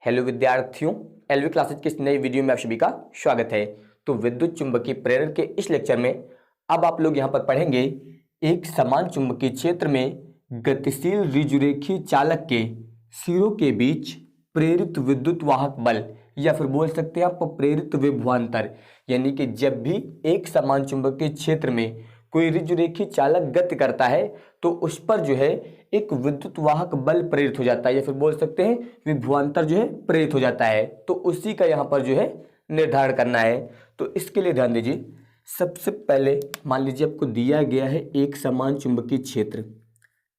Hello विद्यार्थियों, LV classes की इस नई वीडियो में आप सभी का स्वागत है। तो विद्युत चुंबकीय प्रेरण के इस लेक्चर में अब आप लोग यहाँ पर पढ़ेंगे एक समान चुंबकीय क्षेत्र में गतिशील ऋजुरेखीय चालक के सिरों के बीच प्रेरित विद्युत वाहक बल या फिर बोल सकते हैं आप प्रेरित विभवांतर, यानी कि जब भी एक समान चुंबकीय क्षेत्र में कोई ऋजुरेखीय चालक गति करता है तो उस पर जो है एक विद्युत वाहक बल प्रेरित हो जाता है या फिर बोल सकते हैं विभवांतर जो है प्रेरित हो जाता है। तो उसी का यहाँ पर जो है निर्धारण करना है। तो इसके लिए ध्यान दीजिए, सबसे पहले मान लीजिए आपको दिया गया है एक समान चुंबकीय क्षेत्र।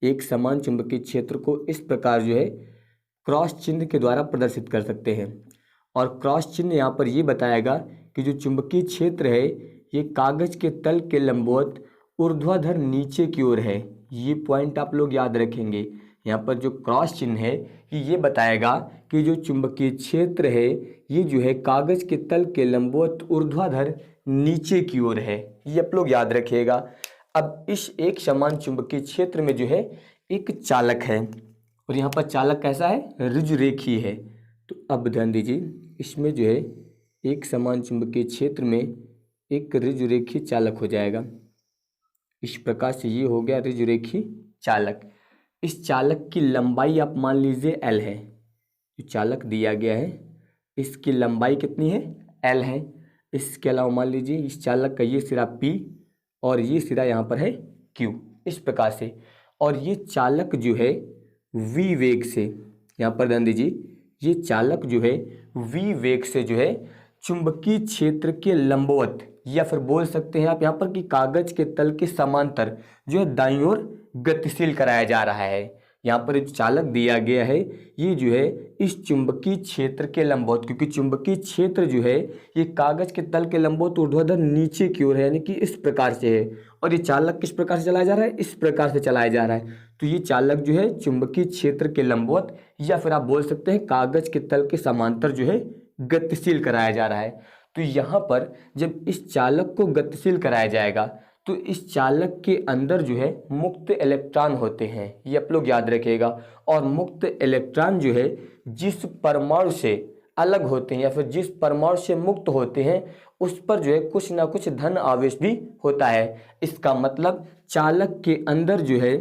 एक समान चुंबकीय क्षेत्र को इस प्रकार जो है क्रॉस चिन्ह के द्वारा प्रदर्शित कर सकते हैं और क्रॉस चिन्ह यहाँ पर ये बताएगा कि जो चुंबकीय क्षेत्र है ये कागज के तल के लंबवत ऊर्ध्वाधर नीचे की ओर है। ये पॉइंट आप लोग याद रखेंगे। यहाँ पर जो क्रॉस चिन्ह है ये बताएगा कि जो चुंबकीय क्षेत्र है ये जो है कागज के तल के लंबवत ऊर्ध्वाधर नीचे की ओर है। ये आप लोग याद रखिएगा। अब इस एक समान चुंबकीय क्षेत्र में जो है एक चालक है और यहाँ पर चालक कैसा है, ऋजुरेखीय है। तो अब ध्यान दीजिए, इसमें जो है एक समान चुंबकीय क्षेत्र में एक ऋजुरेखीय चालक हो जाएगा। इस प्रकार से ये हो गया ऋजुरेखीय चालक। इस चालक की लंबाई आप मान लीजिए L है। जो चालक दिया गया है इसकी लंबाई कितनी है, L है। इसके अलावा मान लीजिए इस चालक का ये सिरा P और ये सिरा यहाँ पर है Q, इस प्रकार से। और ये चालक जो है V वेग से, यहाँ पर ध्यान दीजिए, ये चालक जो है V वेग से जो है चुंबकीय क्षेत्र के लंबवत या फिर बोल सकते हैं आप यहाँ पर कि कागज के तल के समांतर जो है दाईं ओर गतिशील कराया जा रहा है। यहाँ पर जो चालक दिया गया है ये जो है इस चुंबकीय क्षेत्र के लंबवत, क्योंकि चुंबकीय क्षेत्र जो है ये कागज के तल के लंबवत ऊर्ध्वाधर नीचे की ओर है, यानी कि इस प्रकार से है। और ये चालक किस प्रकार से चलाया जा रहा है, इस प्रकार से चलाया जा रहा है। तो ये चालक जो है चुंबकीय क्षेत्र के लंबवत या फिर आप बोल सकते हैं कागज के तल के समांतर जो है गतिशील कराया जा रहा है। तो यहाँ पर जब इस चालक को गतिशील कराया जाएगा तो इस चालक के अंदर जो है मुक्त इलेक्ट्रॉन होते हैं, ये आप लोग याद रखिएगा। और मुक्त इलेक्ट्रॉन जो है जिस परमाणु से अलग होते हैं या फिर जिस परमाणु से मुक्त होते हैं उस पर जो है कुछ ना कुछ धन आवेश भी होता है। इसका मतलब चालक के अंदर जो है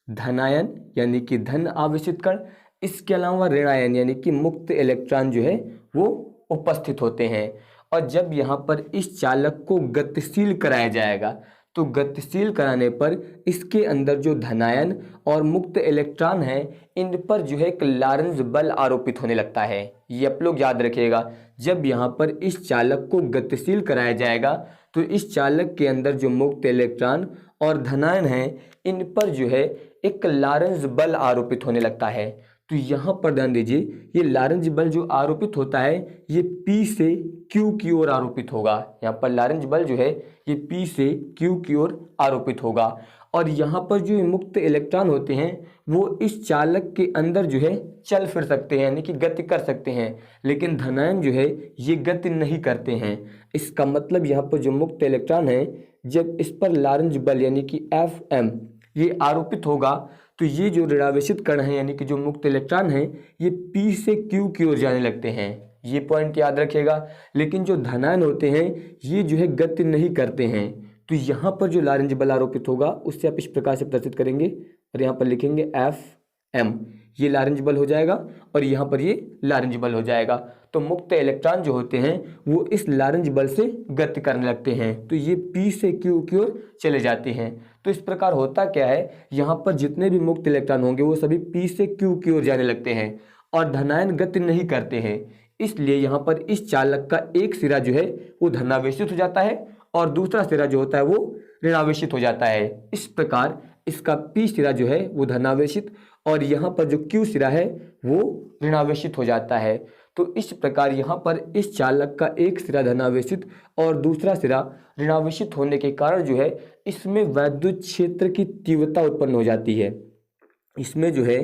धनायन यानी कि धन आवेशित कण, इसके अलावा ऋणायन यानी कि मुक्त इलेक्ट्रॉन जो है वो उपस्थित होते हैं। और जब यहाँ पर इस चालक को गतिशील कराया जाएगा तो गतिशील कराने पर इसके अंदर जो धनायन और मुक्त इलेक्ट्रॉन है इन पर जो है एक लॉरेंज बल आरोपित होने लगता है। ये आप लोग याद रखिएगा। जब यहाँ पर इस चालक को गतिशील कराया जाएगा तो इस चालक के अंदर जो मुक्त इलेक्ट्रॉन और धनायन है इन पर जो है एक लॉरेंज बल आरोपित होने लगता है। तो यहाँ पर ध्यान दीजिए, ये लॉरेंज बल जो आरोपित होता है ये P से Q की ओर आरोपित होगा। यहाँ पर लॉरेंज बल जो है ये P से Q की ओर आरोपित होगा। और यहाँ पर जो मुक्त इलेक्ट्रॉन होते हैं वो इस चालक के अंदर जो है चल फिर सकते हैं, यानी कि गति कर सकते हैं, लेकिन धनायन जो है ये गति नहीं करते हैं। इसका मतलब यहाँ पर जो मुक्त इलेक्ट्रॉन है जब इस पर लॉरेंज बल यानी कि Fm ये आरोपित होगा तो ये जो ऋणावेशित कण है यानी कि जो मुक्त इलेक्ट्रॉन है ये P से Q की ओर जाने लगते हैं। ये पॉइंट याद रखिएगा। लेकिन जो धनायन होते हैं ये जो है गति नहीं करते हैं। तो यहाँ पर जो लॉरेंज बल आरोपित होगा उससे आप इस प्रकार से प्रदर्शित करेंगे और यहाँ पर लिखेंगे Fm, ये लॉरेंज बल हो जाएगा और यहाँ पर ये लॉरेंज बल हो जाएगा। तो मुक्त इलेक्ट्रॉन जो होते हैं वो इस लॉरेंज बल से गति करने लगते हैं, तो ये P से Q की ओर चले जाते हैं। तो इस प्रकार होता क्या है, यहाँ पर जितने भी मुक्त इलेक्ट्रॉन होंगे वो सभी P से Q की ओर जाने लगते हैं और धनायन गति नहीं करते हैं। इसलिए यहाँ पर इस चालक का एक सिरा जो है वो धनावेशित हो जाता है और दूसरा सिरा जो होता है वो ऋणावेशित हो जाता है। इस प्रकार इसका P सिरा जो है वो धनावेशित और यहाँ पर जो Q सिरा है वो ऋणावेशित हो जाता है। तो इस प्रकार यहाँ पर इस चालक का एक सिरा धनावेशित और दूसरा सिरा ऋणावेशित होने के कारण जो है इसमें वैद्युत क्षेत्र की तीव्रता उत्पन्न हो जाती है। इसमें जो है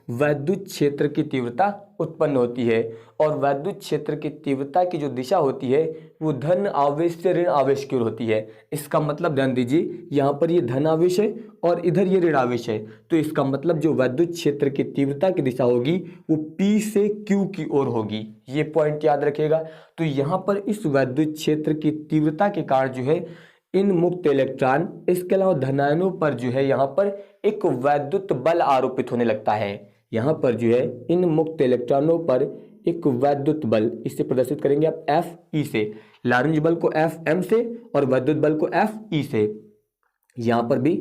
वैद्युत क्षेत्र की तीव्रता उत्पन्न होती है। और वैद्युत क्षेत्र की तीव्रता की जो दिशा होती है वो धन आवेश से ऋण आवेश की ओर होती है। इसका मतलब ध्यान दीजिए, यहाँ पर ये धन आवेश है और इधर ये ऋण आवेश है, तो इसका मतलब जो वैद्युत क्षेत्र की तीव्रता की दिशा होगी वो P से Q की ओर होगी। ये पॉइंट याद रखिएगा। तो यहाँ पर इस वैद्युत क्षेत्र की तीव्रता के कारण जो है इन मुक्त इलेक्ट्रॉन, इसके अलावा धनायनों पर जो है यहाँ पर एक वैद्युत बल आरोपित होने लगता है। यहाँ पर जो है इन मुक्त इलेक्ट्रॉनों पर एक वैद्युत बल, इसे प्रदर्शित करेंगे आप Fe से, लारेंज बल को Fm से और वैद्युत बल को Fe से, यहाँ पर भी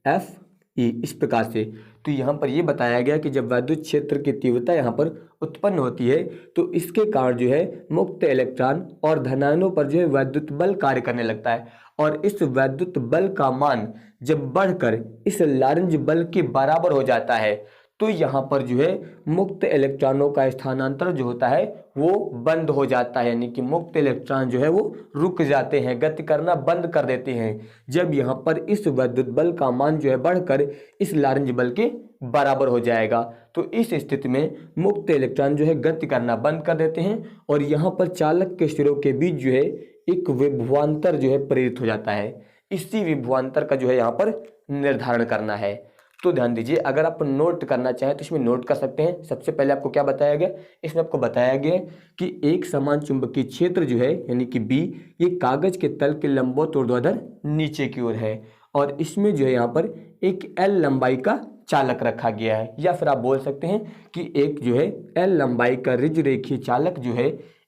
Fe इस प्रकार से। तो यहाँ पर ये बताया गया कि जब वैद्युत क्षेत्र की तीव्रता यहाँ पर उत्पन्न होती है तो इसके कारण जो है मुक्त इलेक्ट्रॉन और धनायनों पर जो है वैद्युत बल कार्य करने लगता है, और इस वैद्युत बल का मान जब बढ़कर इस लारेंज बल के बराबर हो जाता है तो यहाँ पर जो है मुक्त इलेक्ट्रॉनों का स्थानांतरण जो होता है वो बंद हो जाता है, यानी कि मुक्त इलेक्ट्रॉन जो है वो रुक जाते हैं, गति करना बंद कर देते हैं जब यहाँ पर इस वैद्युत बल का मान जो है बढ़कर इस लारेंज बल के बराबर हो जाएगा। तो इस स्थिति में मुक्त इलेक्ट्रॉन जो है गति करना बंद कर देते हैं और यहाँ पर चालक के सिरों के बीच जो है एक विभवांतर जो है प्रेरित हो जाता है। इसी विभवांतर का जो है यहाँ पर निर्धारण करना है। तो ध्यान दीजिए, अगर आप नोट करना चाहें तो इसमें नोट कर सकते हैं। सबसे पहले आपको क्या बताया गया, इसमें आपको बताया गया कि एक समान चुंबकीय क्षेत्र जो है यानी कि बी, ये कागज के तल के लंबवत ऊर्ध्वाधर नीचे की ओर है और इसमें जो है यहाँ पर एक एल लंबाई का चालक रखा गया है, या फिर आप बोल सकते हैं कि एक जो है एल लंबाई का ऋज रेखीय चालक जो है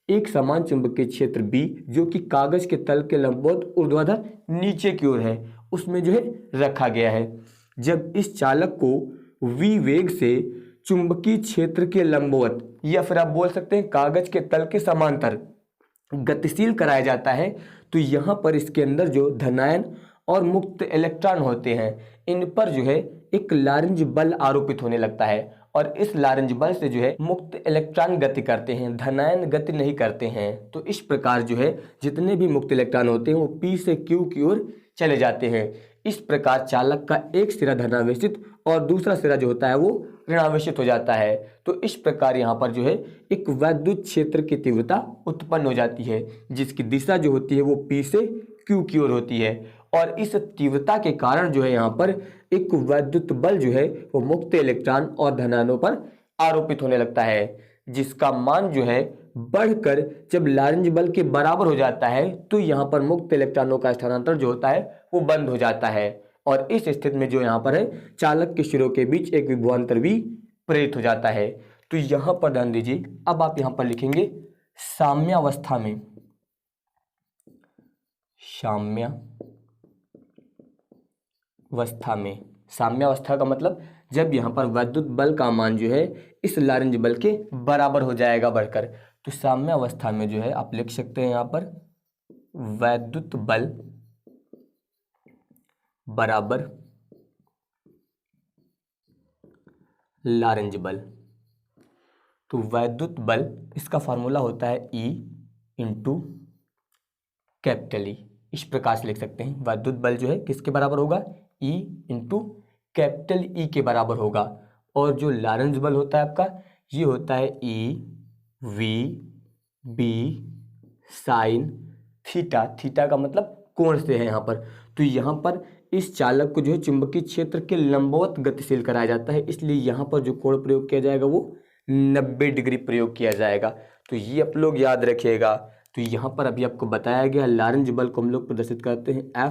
एक समान चुंबकीय क्षेत्र बी जो कि कागज के तल के लंबवत ऊर्ध्वाधर नीचे की ओर है उसमें जो है रखा गया है। जब इस चालक को v वेग से चुंबकीय क्षेत्र के लंबवत, या फिर आप बोल सकते हैं कागज के तल के समांतर गतिशील कराया जाता है तो यहाँ पर इसके अंदर जो धनायन और मुक्त इलेक्ट्रॉन होते हैं इन पर जो है एक लारेंज बल आरोपित होने लगता है और इस लारेंज बल से जो है मुक्त इलेक्ट्रॉन गति करते हैं, धनायन गति नहीं करते हैं। तो इस प्रकार जो है जितने भी मुक्त इलेक्ट्रॉन होते हैं वो P से Q की ओर चले जाते हैं। इस प्रकार चालक का एक सिरा धनावेशित और दूसरा सिरा जो होता है वो ऋणावेशित हो जाता है। तो इस प्रकार यहाँ पर जो है एक वैद्युत क्षेत्र की तीव्रता उत्पन्न हो जाती है जिसकी दिशा जो होती है वो P से Q की ओर होती है और इस तीव्रता के कारण जो है यहाँ पर एक वैद्युत बल जो है वो मुक्त इलेक्ट्रॉन और धनायनों पर आरोपित होने लगता है जिसका मान जो है बढ़कर जब लारेंज बल के बराबर हो जाता है तो यहाँ पर मुक्त इलेक्ट्रॉनों का स्थानांतरण जो होता है वो बंद हो जाता है और इस स्थिति में जो यहाँ पर है चालक के सिरों के बीच एक विभवांतर भी प्रेरित हो जाता है। तो यहाँ पर ध्यान दीजिए, अब आप यहाँ पर लिखेंगे साम्यावस्था में, साम्यावस्था में, साम्यावस्था का मतलब जब यहाँ पर वैद्युत बल का मान जो है इस लारेंज बल के बराबर हो जाएगा बढ़कर, तो साम्यावस्था में जो है आप लिख सकते हैं यहाँ पर वैद्युत बल बराबर लारेंज बल। तो वैद्युत बल इसका फॉर्मूला होता है E इंटू कैपिटल E। इस प्रकार से लिख सकते हैं वैद्युत बल जो है किसके बराबर होगा, E इंटू कैपिटल E के बराबर होगा और जो लारेंज बल होता है आपका ये होता है E V B sine theta, theta का मतलब कोण से है यहाँ पर। तो यहाँ पर इस चालक को जो है चुंबकीय क्षेत्र के लंबवत गतिशील कराया जाता है, इसलिए यहाँ पर जो कोण प्रयोग किया जाएगा वो 90 डिग्री प्रयोग किया जाएगा। तो ये आप लोग याद रखिएगा। तो यहाँ पर अभी आपको बताया गया लारेंज बल को हम लोग प्रदर्शित करते हैं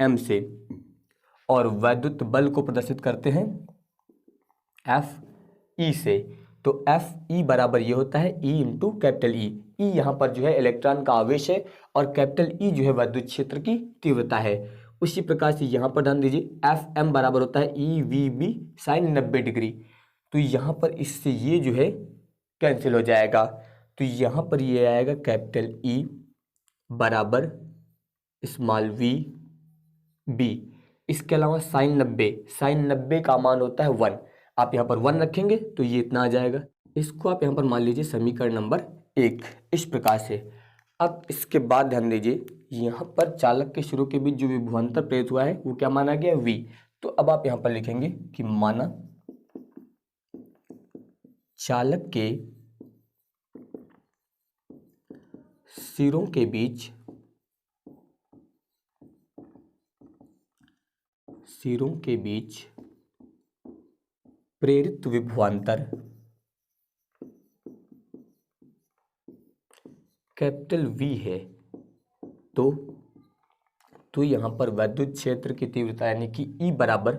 Fm से और वैद्युत बल को प्रदर्शित करते हैं Fe से। तो Fe बराबर ये होता है E into capital E। E यहाँ पर जो है इलेक्ट्रॉन का आवेश है और कैपिटल E जो है वैद्युत क्षेत्र की तीव्रता है। उसी प्रकार से यहाँ पर ध्यान दीजिए Fm बराबर होता है EVB साइन 90 डिग्री। तो यहाँ पर इससे ये जो है कैंसिल हो जाएगा, तो यहाँ पर ये आएगा कैपिटल E बराबर स्मॉल v b। इसके अलावा साइन 90 का मान होता है 1, आप यहाँ पर 1 रखेंगे तो ये इतना आ जाएगा। इसको आप यहाँ पर मान लीजिए समीकरण नंबर 1 इस प्रकार से। अब इसके बाद ध्यान दीजिए यहाँ पर चालक के सिरों के बीच जो विभवांतर प्रेरित हुआ है वो क्या माना गया, v। तो अब आप यहाँ पर लिखेंगे कि माना चालक के सिरों के बीच प्रेरित विभवांतर कैपिटल वी है तो यहाँ पर विद्युत क्षेत्र की तीव्रता यानी कि E बराबर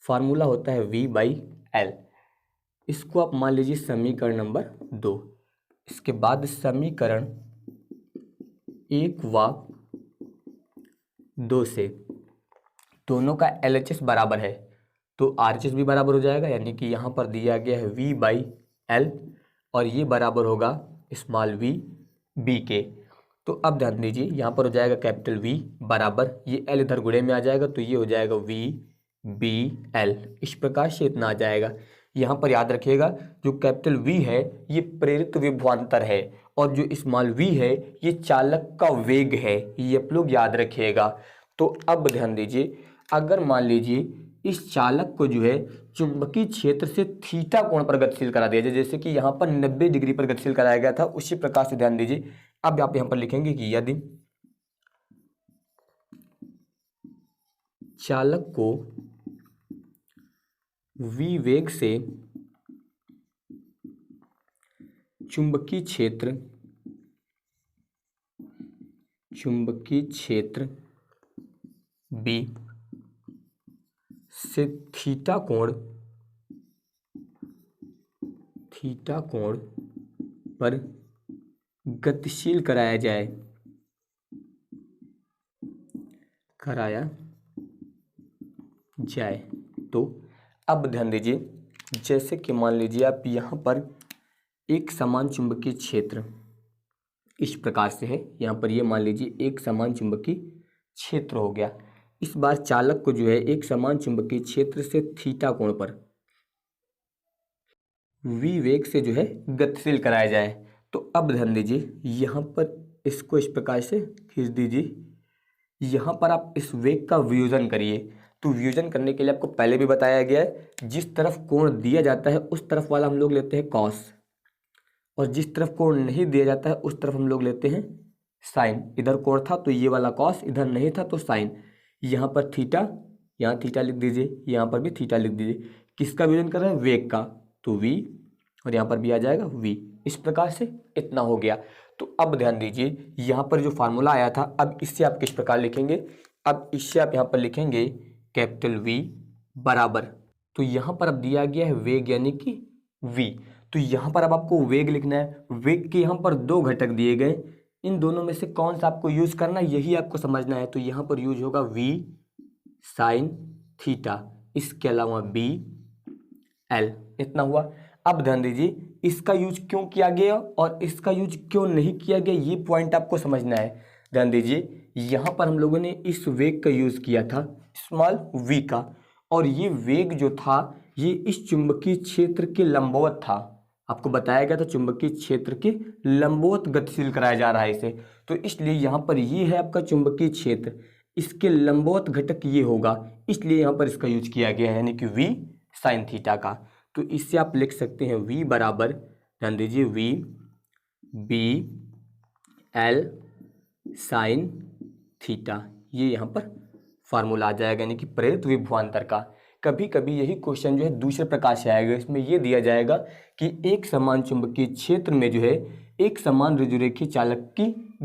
फार्मूला होता है V बाई एल। इसको आप मान लीजिए समीकरण नंबर 2। इसके बाद समीकरण 1 व 2 से दोनों का LHS बराबर है तो RHS भी बराबर हो जाएगा, यानी कि यहाँ पर दिया गया है V बाई एल और ये बराबर होगा स्मॉल v b के। तो अब ध्यान दीजिए यहाँ पर हो जाएगा कैपिटल V बराबर ये L इधर गुणे में आ जाएगा तो ये हो जाएगा V B L। इस प्रकार से इतना आ जाएगा। यहाँ पर याद रखिएगा जो कैपिटल V है ये प्रेरित विभवांतर है और जो स्मॉल v है ये चालक का वेग है, ये आप लोग याद रखिएगा। तो अब ध्यान दीजिए अगर मान लीजिए इस चालक को जो है चुंबकीय क्षेत्र से थीटा कोण पर गतिशील करा दिया जाए, जैसे कि यहाँ पर 90 डिग्री पर गतिशील कराया गया था, उसी प्रकार से ध्यान दीजिए अब आप यहाँ पर लिखेंगे कि यदि चालक को v वेग से चुंबकीय क्षेत्र B से थीटा कोण पर गतिशील कराया जाए तो अब ध्यान दीजिए जैसे कि मान लीजिए आप यहाँ पर एक समान चुंबकीय क्षेत्र इस प्रकार से है, यहाँ पर ये मान लीजिए एक समान चुंबकीय क्षेत्र हो गया। इस बार चालक को जो है एक समान चुंबकीय क्षेत्र से थीटा कोण पर v वेग से जो है गतिशील कराया जाए। तो अब ध्यान दीजिए यहाँ पर इसको इस प्रकार से खींच दीजिए, यहाँ पर आप इस वेग का वियोजन करिए। तो वियोजन करने के लिए आपको पहले भी बताया गया है जिस तरफ कोण दिया जाता है उस तरफ वाला हम लोग लेते हैं कॉस और जिस तरफ कोण नहीं दिया जाता है उस तरफ हम लोग लेते हैं साइन। इधर कोण था तो ये वाला कॉस, इधर नहीं था तो साइन। यहाँ पर थीटा, यहाँ थीटा लिख दीजिए, यहाँ पर भी थीटा लिख दीजिए। किसका वियोजन कर रहे हैं? वेग का, तो v और यहाँ पर भी आ जाएगा v। इस प्रकार से इतना हो गया। तो अब ध्यान दीजिए यहाँ पर जो फार्मूला आया था अब इससे आप किस प्रकार लिखेंगे? अब इससे आप यहाँ पर लिखेंगे कैपिटल V बराबर, तो यहाँ पर अब दिया गया है वेग यानी कि v, तो यहाँ पर अब आपको वेग लिखना है। वेग के यहाँ पर दो घटक दिए गए, इन दोनों में से कौन सा आपको यूज करना है यही आपको समझना है। तो यहाँ पर यूज होगा v साइन थीटा, इसके अलावा b l, इतना हुआ। अब ध्यान दीजिए इसका यूज क्यों किया गया और इसका यूज क्यों नहीं किया गया ये पॉइंट आपको समझना है। ध्यान दीजिए यहाँ पर हम लोगों ने इस वेग का यूज किया था स्मॉल v का, और ये वेग जो था ये इस चुंबकीय क्षेत्र के लंबवत था। आपको बताया गया था चुंबकीय क्षेत्र के लंबवत गतिशील कराया जा रहा है इसे, तो इसलिए यहाँ पर ये है आपका चुंबकीय क्षेत्र, इसके लंबवत घटक ये होगा, इसलिए यहाँ पर इसका यूज किया गया है यानी कि v साइन थीटा का। तो इससे आप लिख सकते हैं v बराबर, ध्यान दीजिए v b l sine theta, ये यहाँ पर फार्मूला आ जाएगा यानी कि प्रेरित विभवांतर का। कभी कभी यही क्वेश्चन जो है दूसरे प्रकार से आएगा, इसमें यह दिया जाएगा कि एक समान चुंबकीय क्षेत्र में जो है एक समान रुजुरेखीय चालक की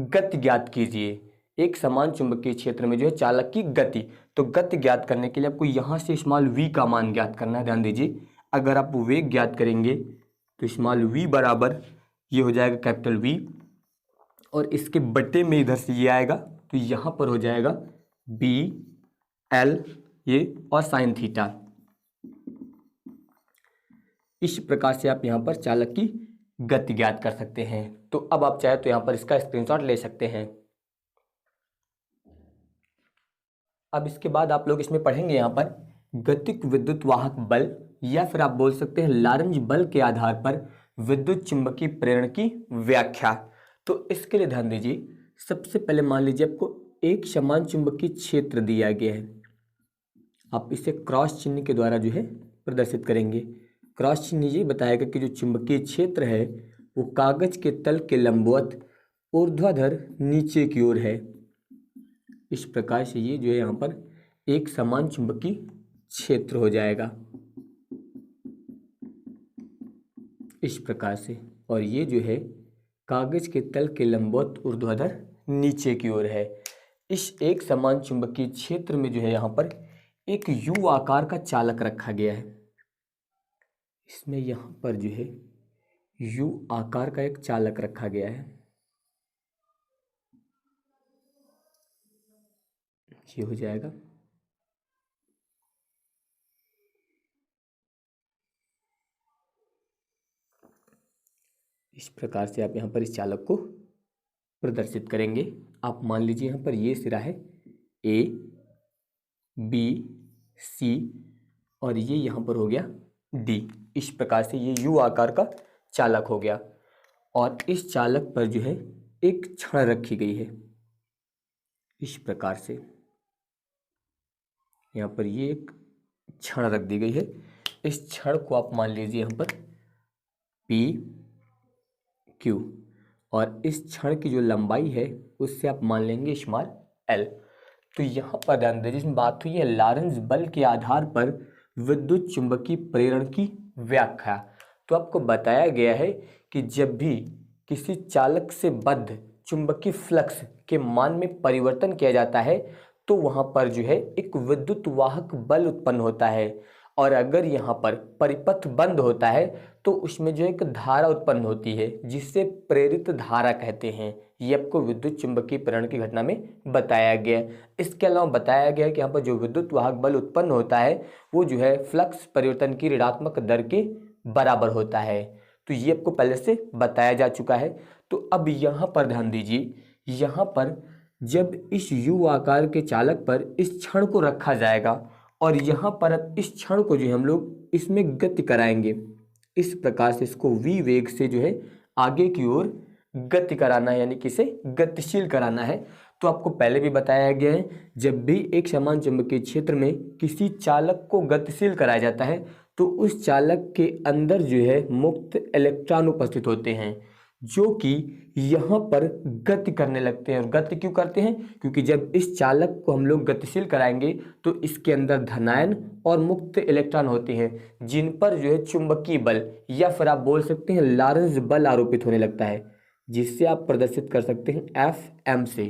गति ज्ञात कीजिए। एक समान चुंबकीय क्षेत्र में जो है चालक की गति, तो गति ज्ञात करने के लिए आपको यहाँ से स्मॉल v का मान ज्ञात करना है। ध्यान दीजिए अगर आप वेग ज्ञात करेंगे तो स्मॉल v बराबर ये हो जाएगा कैपिटल V, और इसके बट्टे में इधर से ये आएगा तो यहाँ पर हो जाएगा b l ये और साइन थीटा। इस प्रकार से आप यहाँ पर चालक की गति ज्ञात कर सकते हैं। तो अब आप चाहे तो यहाँ पर इसका स्क्रीनशॉट ले सकते हैं। अब इसके बाद आप लोग इसमें पढ़ेंगे यहाँ पर गतिक विद्युत वाहक बल, या फिर आप बोल सकते हैं लारेंज बल के आधार पर विद्युत चुंबकीय प्रेरण की व्याख्या। तो इसके लिए ध्यान दीजिए सबसे पहले मान लीजिए आपको एक समान चुंबकीय क्षेत्र दिया गया है, आप इसे क्रॉस चिन्ह के द्वारा जो है प्रदर्शित करेंगे। क्रॉस चिन्ह ये बताएगा कि जो चुंबकीय क्षेत्र है वो कागज के तल के लंबवत ऊर्ध्वाधर नीचे की ओर है। इस प्रकार से ये जो है यहाँ पर एक समान चुंबकीय क्षेत्र हो जाएगा इस प्रकार से, और ये जो है कागज के तल के लंबवत ऊर्ध्वाधर नीचे की ओर है। इस एक समान चुंबकीय क्षेत्र में जो है यहाँ पर एक यू आकार का चालक रखा गया है। इसमें यहाँ पर जो है यू आकार का एक चालक रखा गया है। ये हो जाएगा। इस प्रकार से आप यहाँ पर इस चालक को प्रदर्शित करेंगे। आप मान लीजिए यहाँ पर ये सिरा है ए बी सी और ये यहाँ पर हो गया डी। इस प्रकार से ये यू आकार का चालक हो गया और इस चालक पर जो है एक छड़ रखी गई है। इस प्रकार से यहाँ पर ये एक छड़ रख दी गई है। इस छड़ को आप मान लीजिए यहाँ पर पी क्यू और इस छड़ की जो लंबाई है उससे आप मान लेंगे स्मॉल एल। तो यहाँ पर ध्यान दीजिए, इसमें बात हुई है लॉरेंट्ज बल के आधार पर विद्युत चुंबकीय प्रेरण की व्याख्या। तो आपको बताया गया है कि जब भी किसी चालक से बद्ध चुंबकीय फ्लक्स के मान में परिवर्तन किया जाता है तो वहाँ पर जो है एक विद्युत वाहक बल उत्पन्न होता है, और अगर यहाँ पर परिपथ बंद होता है तो उसमें जो एक धारा उत्पन्न होती है जिससे प्रेरित धारा कहते हैं। ये आपको विद्युत चुंबकीय प्रेरण की घटना में बताया गया है। इसके अलावा बताया गया है कि यहाँ पर जो विद्युत वाहक बल उत्पन्न होता है वो जो है फ्लक्स परिवर्तन की ऋणात्मक दर के बराबर होता है। तो ये आपको पहले से बताया जा चुका है। तो अब यहाँ पर ध्यान दीजिए, यहाँ पर जब इस यू आकार के चालक पर इस छड़ को रखा जाएगा और यहाँ पर अब इस क्षण को जो है हम लोग इसमें गति कराएंगे। इस प्रकार से इसको v वेग से जो है आगे की ओर गति कराना है, यानी कि इसे गतिशील कराना है। तो आपको पहले भी बताया गया है, जब भी एक समान चुंबकीय क्षेत्र में किसी चालक को गतिशील कराया जाता है तो उस चालक के अंदर जो है मुक्त इलेक्ट्रॉन उपस्थित होते हैं जो कि यहाँ पर गति करने लगते हैं। और गति क्यों करते हैं? क्योंकि जब इस चालक को हम लोग गतिशील कराएंगे तो इसके अंदर धनायन और मुक्त इलेक्ट्रॉन होते हैं जिन पर जो है चुंबकीय बल या फिर आप बोल सकते हैं लॉरेंट्ज बल आरोपित होने लगता है, जिससे आप प्रदर्शित कर सकते हैं एफ एम से।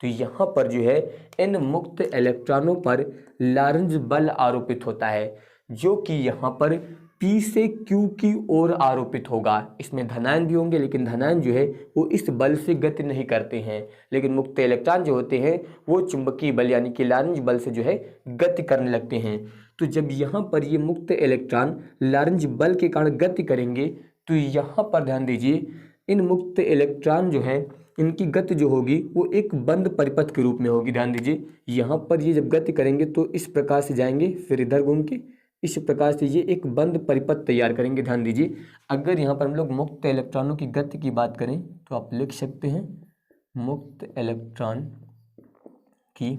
तो यहाँ पर जो है इन मुक्त इलेक्ट्रॉनों पर लॉरेंट्ज बल आरोपित होता है जो कि यहाँ पर P से Q की ओर आरोपित होगा। इसमें धनायन भी होंगे लेकिन धनायन जो है वो इस बल से गति नहीं करते हैं, लेकिन मुक्त इलेक्ट्रॉन जो होते हैं वो चुंबकीय बल यानी कि लॉरेंट्ज बल से जो है गति करने लगते हैं। तो जब यहाँ पर ये मुक्त इलेक्ट्रॉन लॉरेंट्ज बल के कारण गति करेंगे तो यहाँ पर ध्यान दीजिए, इन मुक्त इलेक्ट्रॉन जो है इनकी गति जो होगी वो एक बंद परिपथ के रूप में होगी। ध्यान दीजिए, यहाँ पर ये जब गति करेंगे तो इस प्रकार से जाएंगे, फिर इधर घूम के इस प्रकार से ये एक बंद परिपथ तैयार करेंगे। ध्यान दीजिए, अगर यहाँ पर हम लोग मुक्त इलेक्ट्रॉनों की गति की बात करें तो आप लिख सकते हैं मुक्त इलेक्ट्रॉन की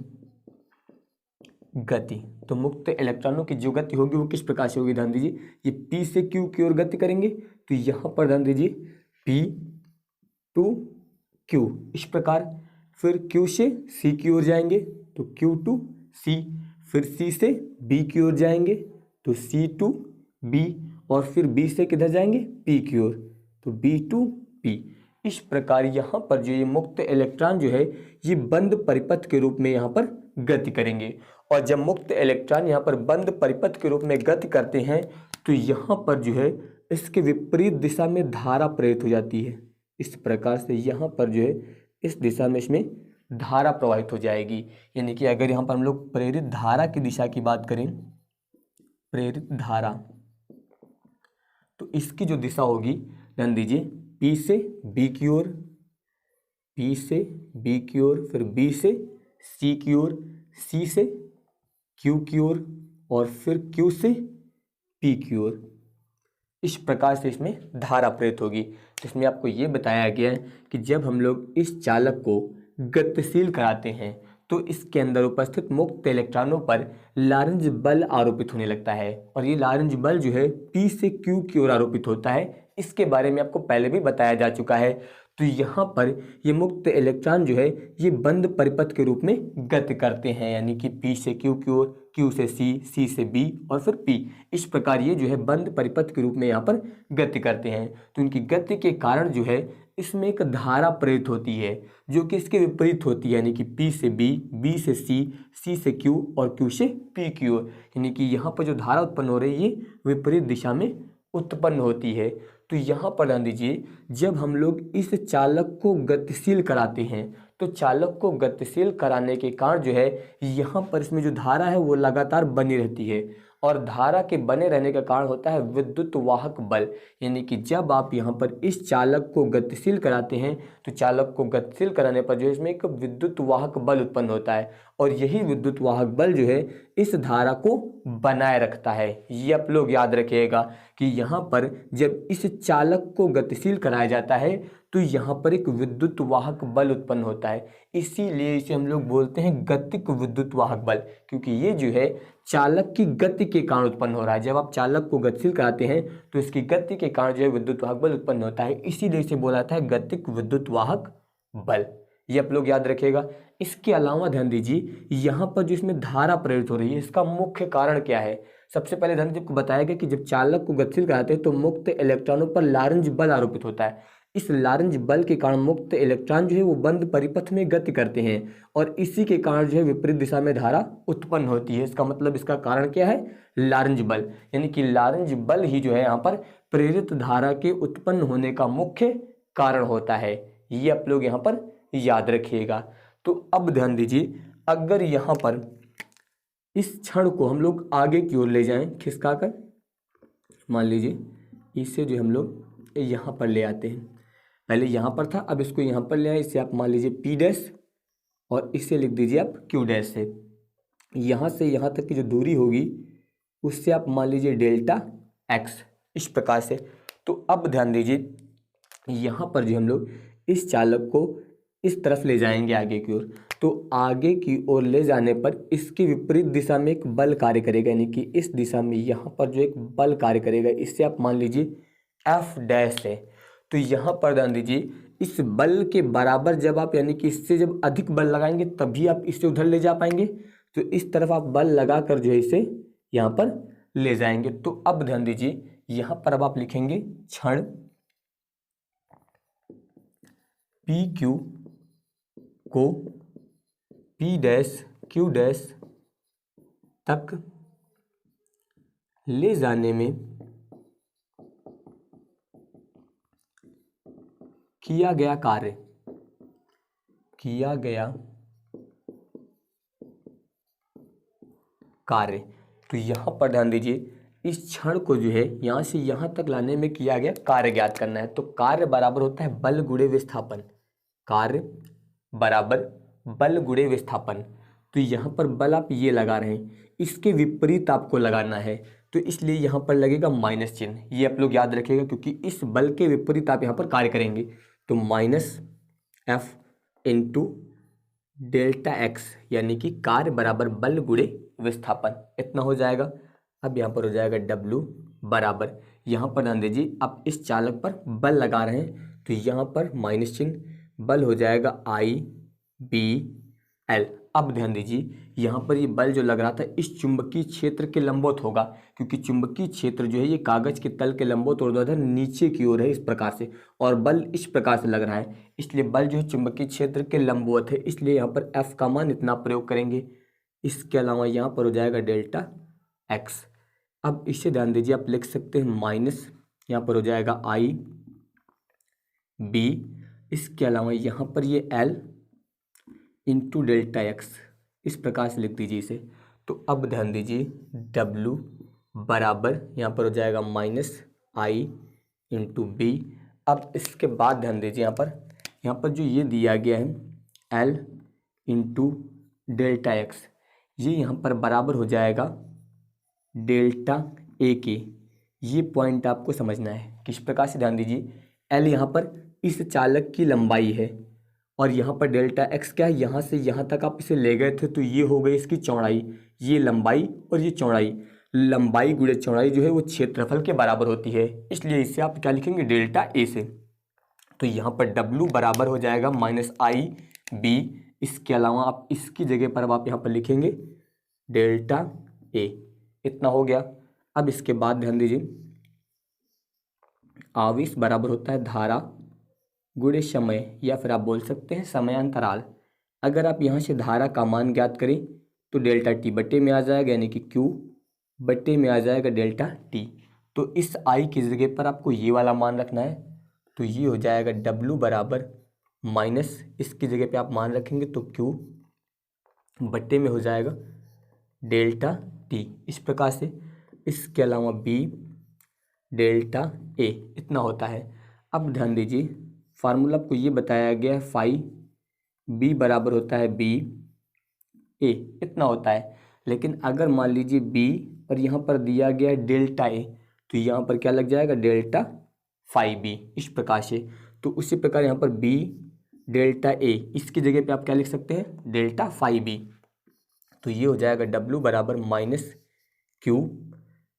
गति। तो मुक्त इलेक्ट्रॉनों की जो गति होगी वो किस प्रकार से होगी? ध्यान दीजिए, ये P से Q की ओर गति करेंगे तो यहाँ पर ध्यान दीजिए P टू Q इस प्रकार, फिर Q से C की ओर जाएंगे तो Q टू C, फिर C से B की ओर जाएंगे तो C टू B, और फिर B से किधर जाएंगे? P की ओर, तो B टू P। इस प्रकार यहाँ पर जो ये मुक्त इलेक्ट्रॉन जो है ये बंद परिपथ के रूप में यहाँ पर गति करेंगे। और जब मुक्त इलेक्ट्रॉन यहाँ पर बंद परिपथ के रूप में गति करते हैं तो यहाँ पर जो है इसके विपरीत दिशा में धारा प्रेरित हो जाती है। इस प्रकार से यहाँ पर जो है इस दिशा में इसमें धारा प्रवाहित हो जाएगी। यानी कि अगर यहाँ पर हम लोग प्रेरित धारा की दिशा की बात करें, प्रेरित धारा, तो इसकी जो दिशा होगी ध्यान दीजिए P से B की ओर, P से B की ओर, फिर B से C की ओर, C से Q की ओर, और फिर Q से P की ओर। इस प्रकार से इसमें धारा प्रेरित होगी। तो इसमें आपको ये बताया गया है कि जब हम लोग इस चालक को गतिशील कराते हैं तो इसके अंदर उपस्थित मुक्त इलेक्ट्रॉनों पर लारेंज बल आरोपित होने लगता है और ये लारेंज बल जो है P से Q की ओर आरोपित होता है। इसके बारे में आपको पहले भी बताया जा चुका है। तो यहाँ पर ये मुक्त इलेक्ट्रॉन जो है ये बंद परिपथ के रूप में गति करते हैं, यानी कि P से Q की ओर, Q से C, C से B और फिर P। इस प्रकार ये जो है बंद परिपथ के रूप में यहाँ पर गति करते हैं। तो इनकी गति के कारण जो है इसमें एक धारा प्रेरित होती है जो कि इसके विपरीत होती है, यानी कि P से B, B से C, C से Q और Q से P की ओर। यानी कि यहाँ पर जो धारा उत्पन्न हो रही है ये विपरीत दिशा में उत्पन्न होती है। तो यहाँ पर ध्यान दीजिए, जब हम लोग इस चालक को गतिशील कराते हैं तो चालक को गतिशील कराने के कारण जो है यहाँ पर इसमें जो धारा है वो लगातार बनी रहती है और धारा के बने रहने का कारण होता है विद्युत वाहक बल। यानी कि जब आप यहाँ पर इस चालक को गतिशील कराते हैं तो चालक को गतिशील कराने पर जो है इसमें एक विद्युत वाहक बल उत्पन्न होता है और यही विद्युत वाहक बल जो है इस धारा को बनाए रखता है। ये आप लोग याद रखिएगा कि यहाँ पर जब इस चालक को गतिशील कराया जाता है तो यहाँ पर एक विद्युत वाहक बल उत्पन्न होता है, इसीलिए इसे हम लोग बोलते हैं गतिक विद्युत वाहक बल, क्योंकि ये जो है चालक की गति के कारण उत्पन्न हो रहा है। जब आप चालक को गतिशील कराते हैं तो इसकी गति के कारण जो है विद्युत वाहक बल उत्पन्न होता है, इसीलिए इसे बोला जाता है गतिक विद्युत वाहक बल। ये आप लोग याद रखिएगा। इसके अलावा ध्यान दीजिए यहाँ पर जो इसमें धारा प्रेरित हो रही है इसका मुख्य कारण क्या है। सबसे पहले ध्यान दीजिए, बताया गया कि जब चालक को गतिशील कराते हैं तो मुक्त इलेक्ट्रॉनों पर लारेंज बल आरोपित होता है। इस लारेंज बल के कारण मुक्त इलेक्ट्रॉन जो है वो बंद परिपथ में गति करते हैं और इसी के कारण जो है विपरीत दिशा में धारा उत्पन्न होती है। इसका मतलब इसका कारण क्या है, लारेंज बल। यानी कि लारेंज बल ही जो है यहाँ पर प्रेरित धारा के उत्पन्न होने का मुख्य कारण होता है। ये आप लोग यहाँ पर याद रखिएगा। तो अब ध्यान दीजिए, अगर यहाँ पर इस क्षण को हम लोग आगे की ओर ले जाएं खिसका कर, मान लीजिए इसे जो हम लोग यहाँ पर ले आते हैं, पहले यहाँ पर था अब इसको यहाँ पर ले आए, इसे आप मान लीजिए P डैश और इसे लिख दीजिए आप Q डैश है। यहाँ से यहाँ तक की जो दूरी होगी उससे आप मान लीजिए डेल्टा x, इस प्रकार से। तो अब ध्यान दीजिए, यहाँ पर जो हम लोग इस चालक को इस तरफ ले जाएंगे आगे की ओर, तो आगे की ओर ले जाने पर इसके विपरीत दिशा में एक बल कार्य करेगा, यानी कि इस दिशा में यहाँ पर जो एक बल कार्य करेगा, इससे आप मान लीजिए F डैश है। तो यहाँ पर ध्यान दीजिए, इस बल के बराबर जब आप, यानी कि इससे जब अधिक बल लगाएंगे तभी आप इसे उधर ले जा पाएंगे। तो इस तरफ आप बल लगा कर जो है इसे यहाँ पर ले जाएंगे। तो अब ध्यान दीजिए, यहाँ पर अब आप लिखेंगे क्षण पी क्यू को P डैश Q डैश तक ले जाने में किया गया कार्य। तो यहाँ पर ध्यान दीजिए, इस क्षण को जो है यहाँ से यहाँ तक लाने में किया गया कार्य ज्ञात करना है। तो कार्य बराबर होता है बल गुणे विस्थापन, कार्य बराबर बल गुणे विस्थापन। तो यहाँ पर बल आप ये लगा रहे हैं, इसके विपरीत आपको लगाना है, तो इसलिए यहाँ पर लगेगा माइनस चिन्ह। ये आप लोग याद रखिएगा, क्योंकि इस बल के विपरीत आप यहाँ पर कार्य करेंगे। तो minus F into delta x, यानी कि कार्य बराबर बल गुणे विस्थापन, इतना हो जाएगा। अब यहाँ पर हो जाएगा W बराबर, यहाँ पर ध्यान दीजिए आप इस चालक पर बल लगा रहे हैं तो यहाँ पर माइनस चिन्ह, बल हो जाएगा IBL। अब ध्यान दीजिए, यहाँ पर ये बल जो लग रहा था इस चुंबकीय क्षेत्र के लंबवत होगा, क्योंकि चुंबकीय क्षेत्र जो है ये कागज के तल के लंबवत ऊर्ध्वाधर नीचे की ओर है इस प्रकार से, और बल इस प्रकार से लग रहा है, इसलिए बल जो है चुंबकीय क्षेत्र के लंबवत है, इसलिए यहाँ पर F का मान इतना प्रयोग करेंगे। इसके अलावा यहाँ पर हो जाएगा डेल्टा x। अब इससे ध्यान दीजिए, आप लिख सकते हैं माइनस, यहाँ पर हो जाएगा IB। इसके अलावा यहाँ पर ये L इंटू डेल्टा x, इस प्रकार से लिख दीजिए इसे। तो अब ध्यान दीजिए, W बराबर यहाँ पर हो जाएगा माइनस I इंटू B। अब इसके बाद ध्यान दीजिए, यहाँ पर जो ये दिया गया है L इंटू डेल्टा x, ये यहाँ पर बराबर हो जाएगा डेल्टा A के। ये पॉइंट आपको समझना है। किस प्रकार से, ध्यान दीजिए, L यहाँ पर इस चालक की लंबाई है और यहाँ पर डेल्टा एक्स क्या है, यहाँ से यहाँ तक आप इसे ले गए थे तो ये हो गई इसकी चौड़ाई, ये लंबाई और ये चौड़ाई। लंबाई गुणे चौड़ाई जो है वो क्षेत्रफल के बराबर होती है, इसलिए इसे आप क्या लिखेंगे, डेल्टा ए से। तो यहाँ पर W बराबर हो जाएगा -IB। इसके अलावा आप इसकी जगह पर अब आप यहाँ पर लिखेंगे डेल्टा ए। इतना हो गया। अब इसके बाद ध्यान दीजिए, आवेश बराबर होता है धारा गुणे समय, या फिर आप बोल सकते हैं समयांतराल। अगर आप यहाँ से धारा का मान ज्ञात करें तो डेल्टा टी बट्टे में आ जाएगा, यानी कि Q बट्टे में आ जाएगा डेल्टा टी। तो इस I की जगह पर आपको ये वाला मान रखना है, तो ये हो जाएगा W बराबर माइनस, इसकी जगह पे आप मान रखेंगे तो Q बट्टे में हो जाएगा डेल्टा टी, इस प्रकार से। इसके अलावा B डेल्टा ए, इतना होता है। अब ध्यान दीजिए, फार्मूला आपको ये बताया गया, फाई B बराबर होता है B ए, इतना होता है। लेकिन अगर मान लीजिए B और यहाँ पर दिया गया है डेल्टा ए, तो यहाँ पर क्या लग जाएगा, डेल्टा फाई B, इस प्रकार से। तो उसी प्रकार यहाँ पर B डेल्टा ए, इसकी जगह पे आप क्या लिख सकते हैं, डेल्टा फाई B। तो ये हो जाएगा W बराबर -Q,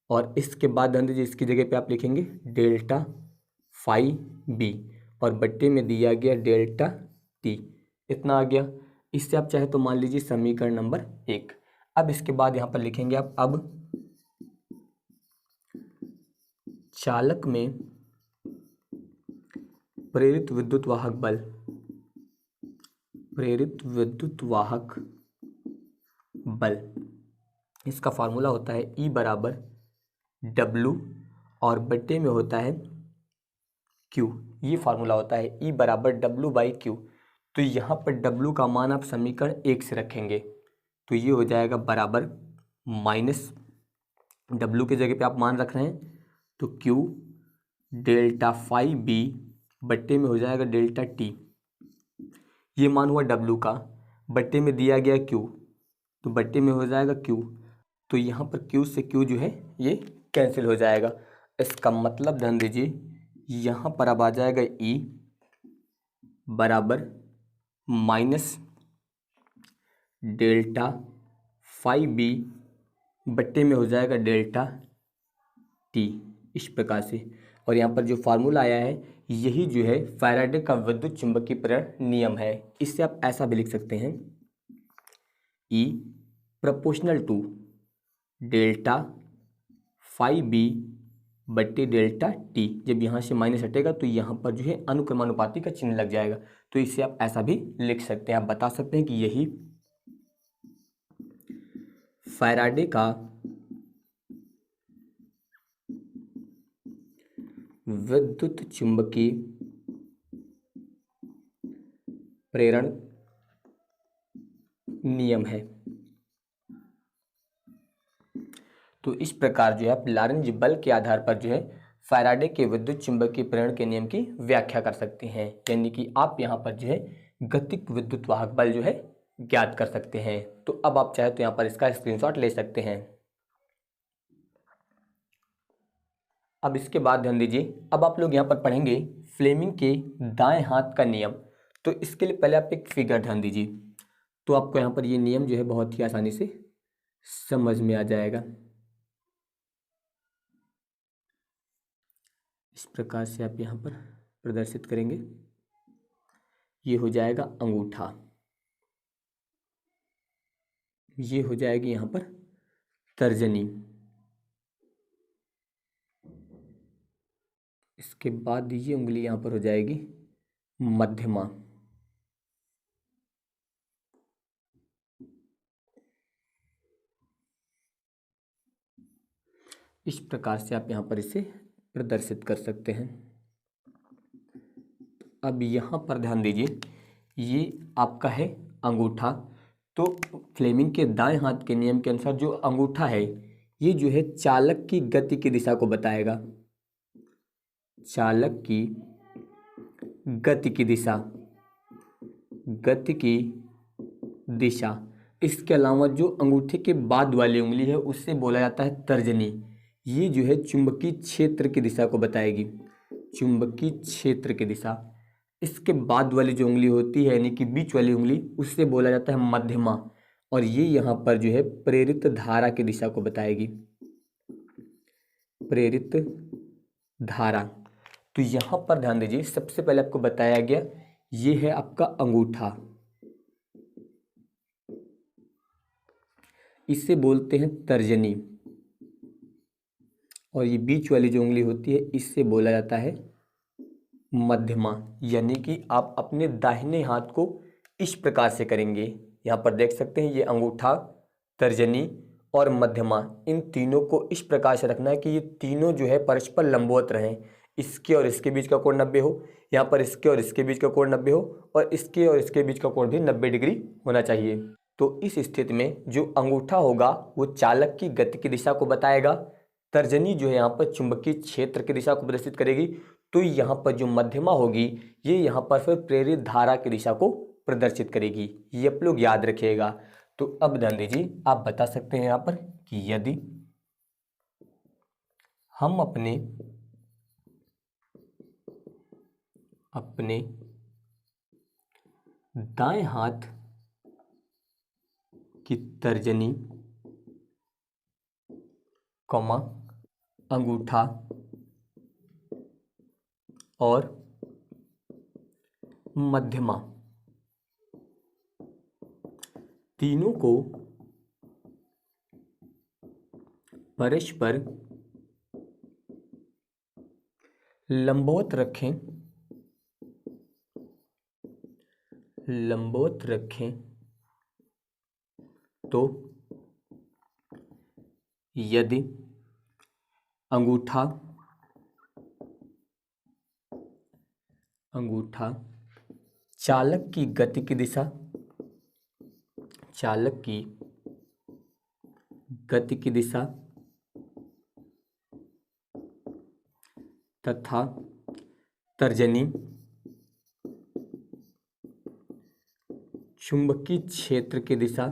और इसके बाद ध्यान दीजिए इसकी जगह पे आप लिखेंगे डेल्टा फाई B, और बट्टे में दिया गया डेल्टा टी, इतना आ गया। इससे आप चाहे तो मान लीजिए समीकरण नंबर 1। अब इसके बाद यहाँ पर लिखेंगे आप, अब चालक में प्रेरित विद्युत वाहक बल, प्रेरित विद्युत वाहक बल, इसका फार्मूला होता है E बराबर W और बट्टे में होता है Q। ये फार्मूला होता है E बराबर W/Q। तो यहाँ पर W का मान आप समीकरण 1 से रखेंगे, तो ये हो जाएगा बराबर माइनस, W की जगह पे आप मान रख रहे हैं तो Q डेल्टा फाई B बट्टे में हो जाएगा डेल्टा T। ये मान हुआ W का, बट्टे में दिया गया Q, तो बट्टे में हो जाएगा Q। तो यहाँ पर Q से Q जो है ये कैंसिल हो जाएगा। इसका मतलब ध्यान दीजिए, यहाँ पर अब आ जाएगा E बराबर माइनस डेल्टा फाई B बट्टे में हो जाएगा डेल्टा T, इस प्रकार से। और यहाँ पर जो फार्मूला आया है यही जो है फैराडे का विद्युत चुंबकीय प्रेरण नियम है। इससे आप ऐसा भी लिख सकते हैं, E proportional to delta phi B बट्टे डेल्टा T। जब यहाँ से माइनस हटेगा तो यहाँ पर जो है अनुक्रमानुपाती का चिन्ह लग जाएगा, तो इससे आप ऐसा भी लिख सकते हैं। आप बता सकते हैं कि यही फैराडे का विद्युत चुंबकीय प्रेरण नियम है। तो इस प्रकार जो है आप लॉरेंज बल के आधार पर जो है फैराडे के विद्युत चुंबकीय प्रेरण के नियम की व्याख्या कर सकते हैं, यानी कि आप यहाँ पर जो है गतिक विद्युत वाहक बल जो है ज्ञात कर सकते हैं। तो अब आप चाहे तो यहाँ पर इसका स्क्रीनशॉट ले सकते हैं। अब इसके बाद ध्यान दीजिए, अब आप लोग यहाँ पर पढ़ेंगे फ्लेमिंग के दाएं हाथ का नियम। तो इसके लिए पहले आप एक फिगर ध्यान दीजिए, तो आपको यहाँ पर ये नियम जो है बहुत ही आसानी से समझ में आ जाएगा। इस प्रकार से आप यहाँ पर प्रदर्शित करेंगे, ये हो जाएगा अंगूठा, ये हो जाएगी यहाँ पर तर्जनी, इसके बाद ये उंगली यहाँ पर हो जाएगी मध्यमा, इस प्रकार से आप यहाँ पर इसे प्रदर्शित कर सकते हैं। अब यहाँ पर ध्यान दीजिए, ये आपका है अंगूठा। तो फ्लेमिंग के दाएं हाथ के नियम के अनुसार जो अंगूठा है ये जो है चालक की गति की दिशा को बताएगा, चालक की गति की दिशा, गति की दिशा। इसके अलावा जो अंगूठे के बाद वाली उंगली है उससे बोला जाता है तर्जनी, ये जो है चुंबकीय क्षेत्र की दिशा को बताएगी, चुंबकीय क्षेत्र की दिशा। इसके बाद वाली जो उंगली होती है यानी कि बीच वाली उंगली, उससे बोला जाता है मध्यमा। और ये यहाँ पर जो है प्रेरित धारा की दिशा को बताएगी, प्रेरित धारा। तो यहाँ पर ध्यान दीजिए, सबसे पहले आपको बताया गया ये है आपका अंगूठा, इसे बोलते हैं तर्जनी। और ये बीच वाली जो उंगली होती है इससे बोला जाता है मध्यमा। यानी कि आप अपने दाहिने हाथ को इस प्रकार से करेंगे, यहाँ पर देख सकते हैं ये अंगूठा, तर्जनी और मध्यमा, इन तीनों को इस प्रकार से रखना है कि ये तीनों जो है परस्पर लंबवत रहें। इसके और इसके बीच का कोण 90 हो, यहाँ पर इसके और इसके बीच का कोण 90 हो, और इसके और इसके बीच का कोण भी 90 डिग्री होना चाहिए। तो इस स्थिति में जो अंगूठा होगा वो चालक की गति की दिशा को बताएगा, तर्जनी जो है यहाँ पर चुंबकीय क्षेत्र की दिशा को प्रदर्शित करेगी, तो यहाँ पर जो मध्यमा होगी ये यहाँ पर फिर प्रेरित धारा की दिशा को प्रदर्शित करेगी। ये आप लोग याद रखिएगा। तो अब ध्यान दीजिए, आप बता सकते हैं यहाँ पर कि यदि हम अपने दाएं हाथ की तर्जनी, कॉमा, अंगूठा और मध्यमा तीनों को परस्पर लंबवत रखें तो यदि अंगूठा चालक की गति की दिशा तथा तर्जनी चुंबकीय क्षेत्र की दिशा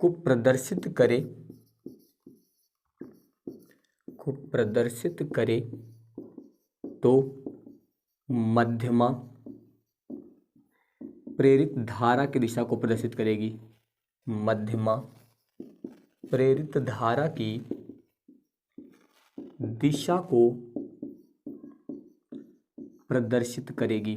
को प्रदर्शित करे तो मध्यमा प्रेरित धारा की दिशा को प्रदर्शित करेगी। मध्यमा प्रेरित धारा की दिशा को प्रदर्शित करेगी।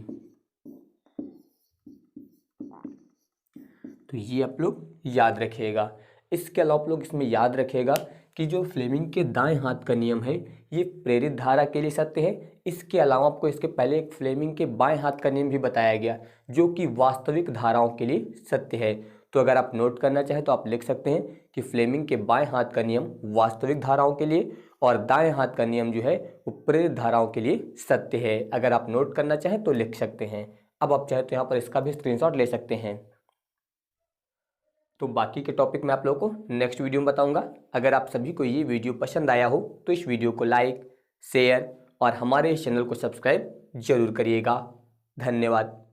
तो ये आप लोग याद रखिएगा। इसके अलावा आप लोग इसमें याद रखिएगा कि जो फ्लेमिंग के दाएं हाथ का नियम है ये प्रेरित धारा के लिए सत्य है। इसके अलावा आपको इसके पहले एक फ्लेमिंग के बाएं हाथ का नियम भी बताया गया जो कि वास्तविक धाराओं के लिए सत्य है। तो अगर आप नोट करना चाहें तो आप लिख सकते हैं कि फ्लेमिंग के बाएं हाथ का नियम वास्तविक धाराओं के लिए और दाएं हाथ का नियम जो है वो प्रेरित धाराओं के लिए सत्य है। अगर आप नोट करना चाहें तो लिख सकते हैं। अब आप चाहे तो यहाँ पर इसका भी स्क्रीनशॉट ले सकते हैं। तो बाकी के टॉपिक मैं आप लोगों को नेक्स्ट वीडियो में बताऊंगा। अगर आप सभी को ये वीडियो पसंद आया हो तो इस वीडियो को लाइक, शेयर और हमारे इस चैनल को सब्सक्राइब जरूर करिएगा। धन्यवाद।